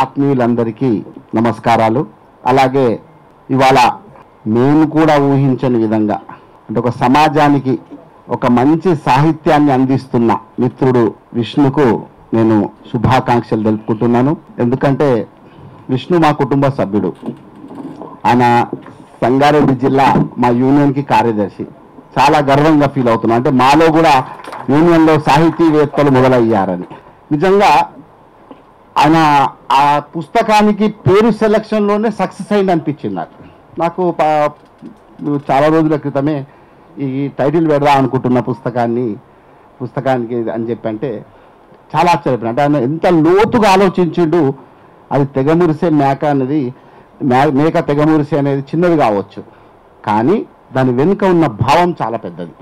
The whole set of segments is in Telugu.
ఆత్మీయులందరికీ నమస్కారాలు. అలాగే ఇవాళ నేను కూడా ఊహించని విధంగా అంటే ఒక సమాజానికి ఒక మంచి సాహిత్యాన్ని అందిస్తున్న మిత్రుడు విష్ణుకు నేను శుభాకాంక్షలు తెలుపుకుంటున్నాను. ఎందుకంటే విష్ణు మా కుటుంబ సభ్యుడు. ఆయన సంగారెడ్డి జిల్లా మా యూనియన్కి కార్యదర్శి. చాలా గర్వంగా ఫీల్ అవుతున్నాను. అంటే మాలో కూడా యూనియన్లో సాహితీవేత్తలు మొదలయ్యారని. నిజంగా ఆయన ఆ పుస్తకానికి పేరు సెలక్షన్లోనే సక్సెస్ అయింది అనిపించింది నాకు. చాలా రోజుల క్రితమే ఈ టైటిల్ పెడదాం అనుకుంటున్న పుస్తకానికి అని చెప్పి అంటే చాలా ఆశ్చర్యపోయినా. అంటే ఆయన ఎంత లోతుగా ఆలోచించిండు. అది తెగమురిసే మేక అనేది మేక తెగమురిసే అనేది చిన్నది కావచ్చు, కానీ దాని వెనుక ఉన్న భావం చాలా పెద్దది.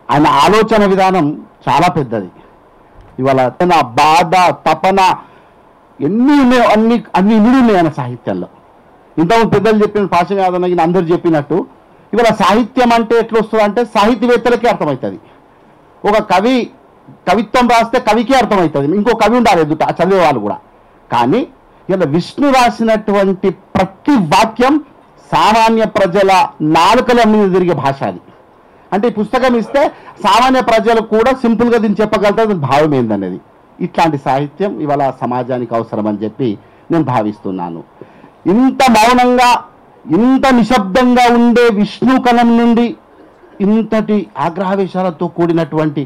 ఆయన ఆలోచన విధానం చాలా పెద్దది. ఇవాళ తన బాధ తపన ఎన్ని ఉన్నాయో అన్ని ఇమిడి ఉన్నాయి ఆయన సాహిత్యంలో. ఇంతకుముందు పెద్దలు చెప్పిన పాశవ్యాధనకి అందరూ చెప్పినట్టు ఇవాళ సాహిత్యం అంటే ఎట్లా వస్తుంది అంటే సాహితీవేత్తలకే అర్థమవుతుంది. ఒక కవిత్వం రాస్తే కవికే అర్థమవుతుంది, ఇంకో కవి ఉండాలి ఎదుట చదివే వాళ్ళు కూడా. కానీ ఇలా విష్ణు రాసినటువంటి ప్రతి వాక్యం సామాన్య ప్రజల నాలుకల మీద తిరిగే భాష అది. అంటే ఈ పుస్తకం ఇస్తే సామాన్య ప్రజలు కూడా సింపుల్గా దీన్ని చెప్పగలుగుతారు భావం ఏందనేది. ఇట్లాంటి సాహిత్యం ఇవాళ సమాజానికి అవసరం అని చెప్పి నేను భావిస్తున్నాను. ఇంత మౌనంగా ఇంత నిశ్శబ్దంగా ఉండే విష్ణు కలం నుండి ఇంతటి ఆగ్రహవేశాలతో కూడినటువంటి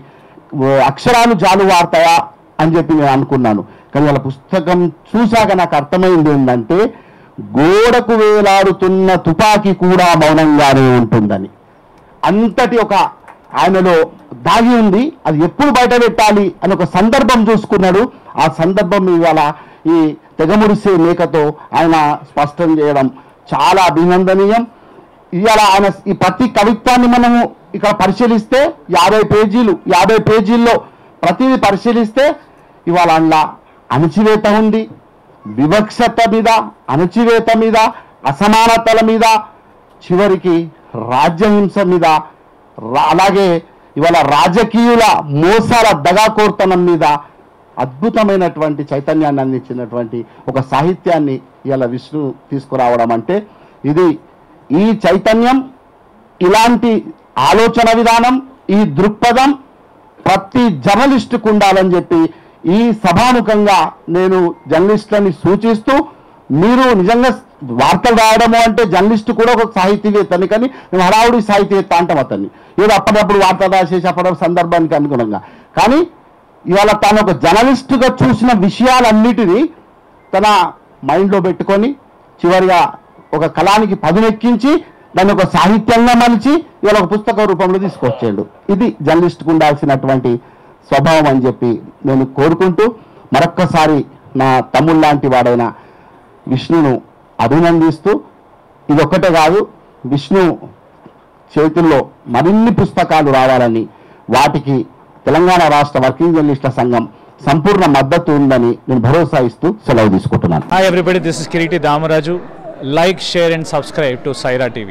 అక్షరాలు జాలువారుతాయా అని చెప్పి నేను అనుకున్నాను. కానీ వాళ్ళ పుస్తకం చూశాక నాకు అర్థమైంది ఏంటంటే గోడకు వేలాడుతున్న తుపాకీ కూడా మౌనంగానే ఉంటుందని. అంతటి ఒక ఆయనలో దాగి ఉంది. అది ఎప్పుడు బయట పెట్టాలి అని ఒక సందర్భం చూసుకున్నాడు. ఆ సందర్భం ఇవాళ ఈ తెగమురిసే మేకతో ఆయన స్పష్టం చేయడం చాలా అభినందనీయం. ఇవాళ ఆయన ఈ ప్రతి కవిత్వాన్ని మనము ఇక్కడ పరిశీలిస్తే 50 పేజీల్లో ప్రతిదీ పరిశీలిస్తే ఇవాళ అందులో అణచివేత ఉంది, వివక్షత మీద, అణచివేత మీద, అసమానతల మీద, చివరికి రాజ్యహింస మీద, అలాగే ఇవాళ రాజకీయుల మోసాల దగాకోర్తనం మీద అద్భుతమైనటువంటి చైతన్యాన్ని అందించినటువంటి ఒక సాహిత్యాన్ని ఇవాళ విష్ణు తీసుకురావడం అంటే ఈ చైతన్యం, ఇలాంటి ఆలోచన విధానం, ఈ దృక్పథం ప్రతి జర్నలిస్టుకు ఉండాలని చెప్పి ఈ సభాముఖంగా నేను జర్నలిస్టులని సూచిస్తూ, మీరు నిజంగా వార్తలు రాయడము అంటే జర్నలిస్టు కూడా ఒక సాహితీవేత్తని, కానీ మేము హడావుడి సాహితీవేత్త అంటాం అతన్ని. ఏదో అప్పటికప్పుడు వార్త రాసేసి అప్పటి సందర్భానికి అనుగుణంగా. కానీ ఇవాళ తను ఒక జర్నలిస్టుగా చూసిన విషయాలన్నిటినీ తన మైండ్లో పెట్టుకొని చివరిగా ఒక కళానికి పదునెక్కించి దాన్ని ఒక సాహిత్యంగా మలిచి ఇవాళ ఒక పుస్తక రూపంలో తీసుకొచ్చాడు. ఇది జర్నలిస్టుకు ఉండాల్సినటువంటి స్వభావం అని చెప్పి నేను కోరుకుంటూ మరొక్కసారి నా తమ్ముళ్ళ లాంటి వాడైన విష్ణును అభినందిస్తూ, ఇదొక్కటే కాదు, విష్ణు చేతుల్లో మరిన్ని పుస్తకాలు రావాలని, వాటికి తెలంగాణ రాష్ట్ర వర్కింగ్ జర్నలిస్టుల సంఘం సంపూర్ణ మద్దతు ఉందని నేను భరోసా ఇస్తూ సెలవు తీసుకుంటున్నాను. Hi everybody, this is Kiriti Damaraju. Like, share and subscribe to Saira TV.